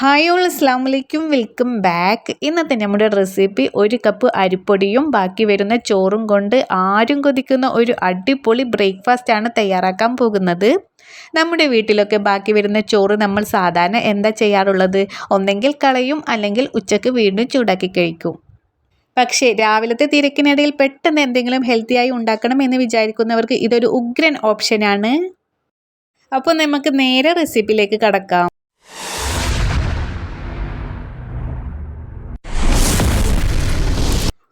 Hi all അസ്സലാമു അലൈക്കും welcome back. ഇന്നത്തെ നമ്മുടെ റെസിപ്പി ഒരു കപ്പ് അരിപ്പൊടിയും ബാക്കി വരുന്ന ചോറും കൊണ്ട് ആരും കൊതിക്കുന്ന ഒരു അടിപൊളി ബ്രേക്ക്ഫാസ്റ്റ് ആണ് തയ്യാറാക്കാൻ പോകുന്നത്. നമ്മുടെ വീട്ടിലൊക്കെ ബാക്കി വരുന്ന ചോറ് നമ്മൾ സാധാരണ എന്താ ചെയ്യാറുള്ളത്? ഒന്നെങ്കിൽ കളയും, അല്ലെങ്കിൽ ഉച്ചക്ക് വീണ്ടും ചൂടാക്കി കഴിക്കും. പക്ഷേ രാവിലത്തെ തിരക്കിനിടയിൽ പെട്ടെന്ന് എന്തെങ്കിലും ഹെൽത്തിയായി ഉണ്ടാക്കണം എന്ന് വിചാരിക്കുന്നവർക്ക് ഇതൊരു ഉഗ്രൻ ഓപ്ഷനാണ്. അപ്പോൾ നമുക്ക് നേരെ റെസിപ്പിയിലേക്ക് കടക്കാം.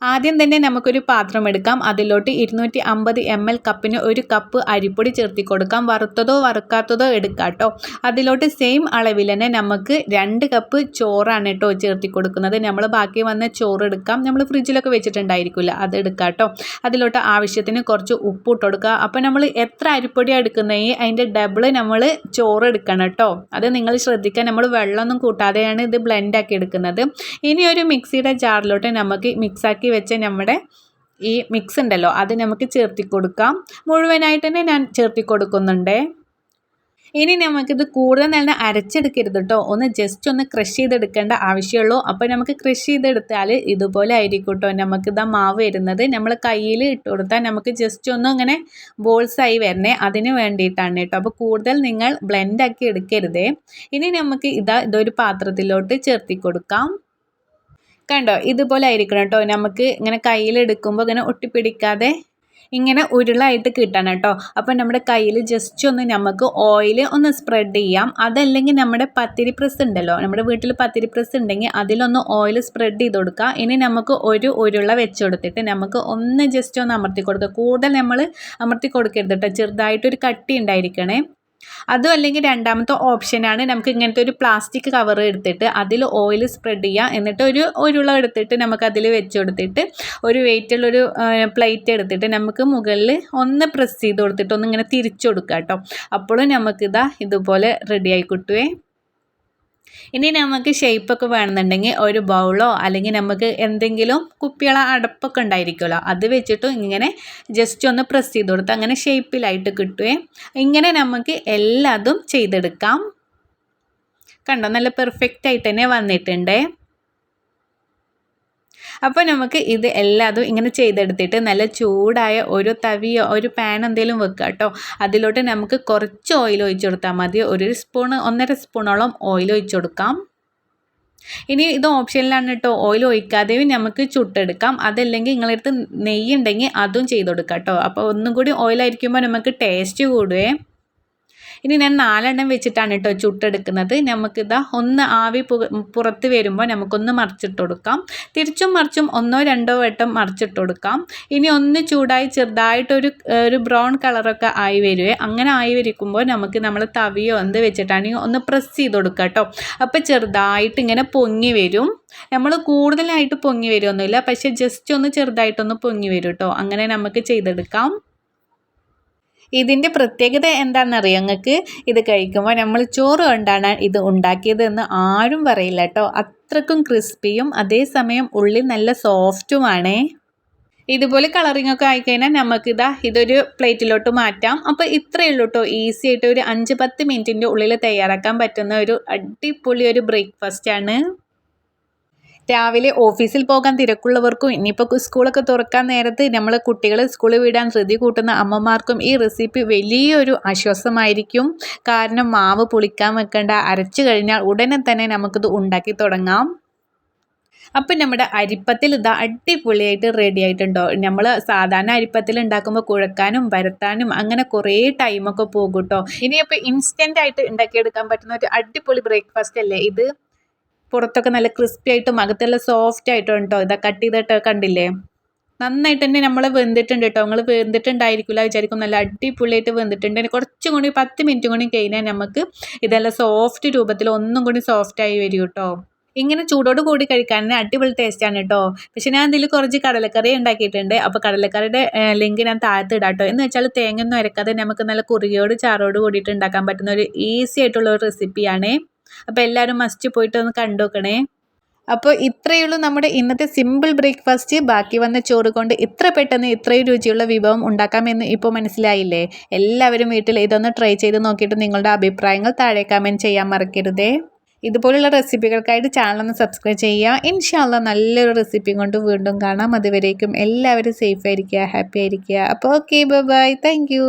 ആദ്യം തന്നെ നമുക്കൊരു പാത്രം എടുക്കാം. അതിലോട്ട് 250 ml കപ്പിന് ഒരു കപ്പ് അരിപ്പൊടി ചേർത്തി കൊടുക്കാം. വറുത്തതോ വറുക്കാത്തതോ എടുക്കാം കേട്ടോ. അതിലോട്ട് സെയിം അളവിൽ തന്നെ നമുക്ക് 2 കപ്പ് ചോറാണ് കേട്ടോ ചേർത്തി കൊടുക്കുന്നത്. നമ്മൾ ബാക്കി വന്ന ചോറ് എടുക്കാം. നമ്മൾ ഫ്രിഡ്ജിലൊക്കെ വെച്ചിട്ടുണ്ടായിരിക്കില്ല, അത് എടുക്കാം കേട്ടോ. അതിലോട്ട് ആവശ്യത്തിന് കുറച്ച് ഉപ്പ് ഇട്ട് കൊടുക്കുക. അപ്പോൾ നമ്മൾ എത്ര അരിപ്പൊടിയാണ് എടുക്കുന്നതെങ്കിൽ അതിൻ്റെ ഡബിൾ നമ്മൾ ചോറ് എടുക്കണം കേട്ടോ. അത് നിങ്ങൾ ശ്രദ്ധിക്കുക. നമ്മൾ വെള്ളമൊന്നും കൂട്ടാതെയാണ് ഇത് ബ്ലെൻഡാക്കി എടുക്കുന്നത്. ഇനി ഒരു മിക്സിയുടെ ജാറിലോട്ട് നമുക്ക് മിക്സാക്കി വെച്ച നമ്മുടെ ഈ മിക്സ് ഉണ്ടല്ലോ, അത് നമുക്ക് ചേർത്തി കൊടുക്കാം. മുഴുവനായിട്ട് തന്നെ ഞാൻ ചേർത്തി കൊടുക്കുന്നുണ്ട്. ഇനി നമുക്കിത് കൂടുതൽ നല്ല അരച്ചെടുക്കരുത് കേട്ടോ. ജസ്റ്റ് ഒന്ന് ക്രഷ് ചെയ്തെടുക്കേണ്ട ആവശ്യമുള്ളൂ. അപ്പോൾ നമുക്ക് ക്രഷ് ചെയ്തെടുത്താൽ ഇതുപോലെ ആയിരിക്കും കേട്ടോ നമുക്കിതാ മാവ് വരുന്നത്. നമ്മൾ കയ്യിൽ ഇട്ട് കൊടുത്താൽ നമുക്ക് ജസ്റ്റ് ഒന്ന് ഇങ്ങനെ ബോൾസായി വരണേ, അതിന് വേണ്ടിയിട്ടാണ് കേട്ടോ. അപ്പോൾ കൂടുതൽ നിങ്ങൾ ബ്ലെൻഡാക്കി എടുക്കരുതേ. ഇനി നമുക്ക് ഇതൊരു പാത്രത്തിലോട്ട് ചേർത്തി കൊടുക്കാം. കണ്ടോ, ഇതുപോലെ ആയിരിക്കണം കേട്ടോ. നമുക്ക് ഇങ്ങനെ കയ്യിലെടുക്കുമ്പോൾ ഇങ്ങനെ ഒട്ടിപ്പിടിക്കാതെ ഇങ്ങനെ ഉരുളായിട്ട് കിട്ടണം കേട്ടോ. അപ്പോൾ നമ്മുടെ കയ്യിൽ ജസ്റ്റ് ഒന്ന് നമുക്ക് ഓയിൽ ഒന്ന് സ്പ്രെഡ് ചെയ്യാം. അതല്ലെങ്കിൽ നമ്മുടെ പത്തിരി പ്രസ് ഉണ്ടല്ലോ, നമ്മുടെ വീട്ടിൽ പത്തിരി പ്രസ് ഉണ്ടെങ്കിൽ അതിലൊന്ന് ഓയിൽ സ്പ്രെഡ് ചെയ്ത് കൊടുക്കുക. ഇനി നമുക്ക് ഒരു ഉരുള വെച്ച് കൊടുത്തിട്ട് നമുക്ക് ഒന്ന് ജസ്റ്റ് ഒന്ന് അമർത്തി കൊടുക്കുക. കൂടുതൽ നമ്മൾ അമർത്തി കൊടുക്കരുത് കേട്ടോ, ചെറുതായിട്ടൊരു കട്ടി ഉണ്ടായിരിക്കണേ. അതും അല്ലെങ്കിൽ രണ്ടാമത്തെ ഓപ്ഷനാണ്, നമുക്ക് ഇങ്ങനത്തെ ഒരു പ്ലാസ്റ്റിക് കവർ എടുത്തിട്ട് അതിൽ ഓയിൽ സ്പ്രെഡ് ചെയ്യുക. എന്നിട്ട് ഒരു ഉരുള എടുത്തിട്ട് നമുക്ക് അതിൽ വെച്ച് കൊടുത്തിട്ട് ഒരു വെയിറ്റുള്ളൊരു പ്ലേറ്റ് എടുത്തിട്ട് നമുക്ക് മുകളിൽ ഒന്ന് പ്രസ് ചെയ്ത് കൊടുത്തിട്ട് ഒന്ന് ഇങ്ങനെ തിരിച്ചു കൊടുക്കുക കേട്ടോ. അപ്പോഴും നമുക്കിതാ ഇതുപോലെ റെഡിയായി കിട്ടുവേ. ഇനി നമുക്ക് ഷേപ്പൊക്കെ വേണമെന്നുണ്ടെങ്കിൽ ഒരു ബൗളോ അല്ലെങ്കിൽ നമുക്ക് എന്തെങ്കിലും കുപ്പികളോ അടപ്പൊക്കെ ഉണ്ടായിരിക്കുമല്ലോ, അത് വെച്ചിട്ടും ഇങ്ങനെ ജസ്റ്റ് ഒന്ന് പ്രസ് ചെയ്ത് കൊടുത്താൽ അങ്ങനെ ഷേപ്പിലായിട്ട് കിട്ടുവേ. ഇങ്ങനെ നമുക്ക് എല്ലാതും ചെയ്തെടുക്കാം. കണ്ടോ, നല്ല പെർഫെക്റ്റ് ആയിട്ട് തന്നെ വന്നിട്ടുണ്ട്. അപ്പോൾ നമുക്ക് ഇത് എല്ലാതും ഇങ്ങനെ ചെയ്തെടുത്തിട്ട് നല്ല ചൂടായ ഒരു തവിയോ ഒരു പാൻ എന്തെങ്കിലും വെക്കുക കേട്ടോ. അതിലോട്ട് നമുക്ക് കുറച്ച് ഓയിൽ ഒഴിച്ച് കൊടുത്താൽ മതി. 1-1.5 സ്പൂണോളം ഓയിൽ ഒഴിച്ച് കൊടുക്കാം. ഇനി ഇത് ഓപ്ഷനിലാണ് കേട്ടോ. ഓയിൽ ഒഴിക്കാതെയും നമുക്ക് ചുട്ടെടുക്കാം. അതല്ലെങ്കിൽ നിങ്ങളടുത്ത് നെയ്യ് ഉണ്ടെങ്കിൽ അതും ചെയ്ത് കൊടുക്കാം കേട്ടോ. അപ്പോൾ ഒന്നും കൂടി ഓയിലായിരിക്കുമ്പോൾ നമുക്ക് ടേസ്റ്റ് കൂടുവേ. ഇനി ഞാൻ 4 എണ്ണം വെച്ചിട്ടാണ് കേട്ടോ ചുട്ടെടുക്കുന്നത്. നമുക്കിതാ ഒന്ന് ആവി പുറത്ത് വരുമ്പോൾ നമുക്കൊന്ന് മറിച്ചിട്ട് കൊടുക്കാം. തിരിച്ചും മറിച്ചും 1-2 വട്ടം മറിച്ചിട്ട് കൊടുക്കാം. ഇനി ഒന്ന് ചൂടായി ചെറുതായിട്ടൊരു ബ്രൗൺ കളറൊക്കെ ആയി വരുവേ. അങ്ങനെ ആയി വരിക്കുമ്പോൾ നമുക്ക് നമ്മൾ തവിയോ എന്ത് വെച്ചിട്ടാണെങ്കിൽ ഒന്ന് പ്രസ് ചെയ്ത് കൊടുക്കാം കേട്ടോ. അപ്പോൾ ചെറുതായിട്ട് ഇങ്ങനെ പൊങ്ങി വരും. നമ്മൾ കൂടുതലായിട്ട് പൊങ്ങി വരുമൊന്നുമില്ല, പക്ഷേ ജസ്റ്റ് ഒന്ന് ചെറുതായിട്ടൊന്ന് പൊങ്ങി വരും കേട്ടോ. അങ്ങനെ നമുക്ക് ചെയ്തെടുക്കാം. ഇതിൻ്റെ പ്രത്യേകത എന്താണെന്നറിയാം നിങ്ങൾക്ക്? ഇത് കഴിക്കുമ്പോൾ നമ്മൾ ചോറ് കൊണ്ടാണ് ഇത് ഉണ്ടാക്കിയതെന്ന് ആരും പറയില്ല കേട്ടോ. അത്രക്കും ക്രിസ്പിയും അതേസമയം ഉള്ളിൽ നല്ല സോഫ്റ്റുമാണേ. ഇതുപോലെ കളറിംഗ് ഒക്കെ ആയിക്കഴിഞ്ഞാൽ ഇതൊരു പ്ലേറ്റിലോട്ട് മാറ്റാം. അപ്പോൾ ഇത്രയേ ഉള്ളൂ കേട്ടോ. ഈസി ആയിട്ട് ഒരു 5-10 മിനിറ്റിൻ്റെ ഉള്ളിൽ തയ്യാറാക്കാൻ പറ്റുന്ന ഒരു അടിപൊളി ഒരു ബ്രേക്ക്ഫാസ്റ്റാണ്. രാവിലെ ഓഫീസിൽ പോകാൻ തിരക്കുള്ളവർക്കും ഇനിയിപ്പോൾ സ്കൂളൊക്കെ തുറക്കാൻ നേരത്ത് നമ്മൾ കുട്ടികളെ സ്കൂളിൽ വിടാൻ ധൃതി കൂട്ടുന്ന അമ്മമാർക്കും ഈ റെസിപ്പി വലിയൊരു ആശ്വാസമായിരിക്കും. കാരണം മാവ് പുളിക്കാൻ വെക്കേണ്ട, അരച്ചു കഴിഞ്ഞാൽ ഉടനെ തന്നെ നമുക്കിത് ഉണ്ടാക്കി തുടങ്ങാം. അപ്പം നമ്മുടെ അരിപ്പത്തിൽ ഇതാ അടിപൊളിയായിട്ട് റെഡി ആയിട്ടുണ്ടോ. നമ്മൾ സാധാരണ അരിപ്പത്തിൽ ഉണ്ടാക്കുമ്പോൾ കുഴക്കാനും പരത്താനും അങ്ങനെ കുറേ ടൈമൊക്കെ പോകും കേട്ടോ. ഇനിയിപ്പോൾ ഇൻസ്റ്റൻ്റ് ആയിട്ട് ഉണ്ടാക്കിയെടുക്കാൻ പറ്റുന്ന ഒരു അടിപൊളി ബ്രേക്ക്ഫാസ്റ്റ് അല്ലേ ഇത്. പുറത്തൊക്കെ നല്ല ക്രിസ്പി ആയിട്ടും അകത്തെല്ലാം സോഫ്റ്റ് ആയിട്ടും കേട്ടോ. ഇതാ കട്ട് ചെയ്തിട്ട് കണ്ടില്ലേ, നന്നായിട്ട് തന്നെ നമ്മൾ വെന്തിട്ടുണ്ട് കേട്ടോ. നിങ്ങൾ വെന്തിട്ടുണ്ടായിരിക്കില്ല വിചാരിക്കും, നല്ല അടിപൊളിയായിട്ട് വെന്തിട്ടുണ്ട്. കുറച്ചും കൂടി 10 മിനിറ്റ് കൂടി കഴിഞ്ഞാൽ നമുക്ക് ഇതെല്ലാം സോഫ്റ്റ് രൂപത്തിൽ ഒന്നും കൂടി സോഫ്റ്റായി വരും കേട്ടോ. ഇങ്ങനെ ചൂടോട് കൂടി കഴിക്കാൻ അടിപൊളി ടേസ്റ്റാണ് കേട്ടോ. പക്ഷെ ഞാൻ ഇതിൽ കുറച്ച് കടലക്കറി ഉണ്ടാക്കിയിട്ടുണ്ട്. അപ്പോൾ കടലക്കറിയുടെ ലിങ്ക് ഞാൻ താഴത്ത് ഇടാം കേട്ടോ. എന്ന് വെച്ചാൽ തേങ്ങയൊന്നും അരക്കാതെ നമുക്ക് നല്ല കുറുകിയോട് ചാറോട് കൂടിയിട്ട് ഉണ്ടാക്കാൻ പറ്റുന്ന ഒരു ഈസി ആയിട്ടുള്ള ഒരു റെസിപ്പിയാണേ. അപ്പോൾ എല്ലാവരും മസ്റ്റ് പോയിട്ട് ഒന്ന് കണ്ടു നോക്കണേ. അപ്പോൾ ഇത്രയേ ഉള്ളൂ നമ്മുടെ ഇന്നത്തെ സിമ്പിൾ ബ്രേക്ക്ഫാസ്റ്റ്. ബാക്കി വന്ന ചോറ് കൊണ്ട് ഇത്ര പെട്ടെന്ന് ഇത്രയും രുചിയുള്ള വിഭവം ഉണ്ടാക്കാമെന്ന് ഇപ്പോൾ മനസ്സിലായില്ലേ? എല്ലാവരും വീട്ടിൽ ഇതൊന്ന് ട്രൈ ചെയ്ത് നോക്കിയിട്ട് നിങ്ങളുടെ അഭിപ്രായങ്ങൾ താഴെ കമൻറ്റ് ചെയ്യാൻ മറക്കരുതേ. ഇതുപോലുള്ള റെസിപ്പികൾക്കായിട്ട് ചാനൽ ഒന്ന് സബ്സ്ക്രൈബ് ചെയ്യുക. ഇൻഷാ അല്ലാഹ് നല്ലൊരു റെസിപ്പി കൊണ്ട് വീണ്ടും കാണാം. അതുവരേക്കും എല്ലാവരും സേഫ് ആയിരിക്കുക, ഹാപ്പി ആയിരിക്കുക. അപ്പോൾ okay, bye bye, thank you.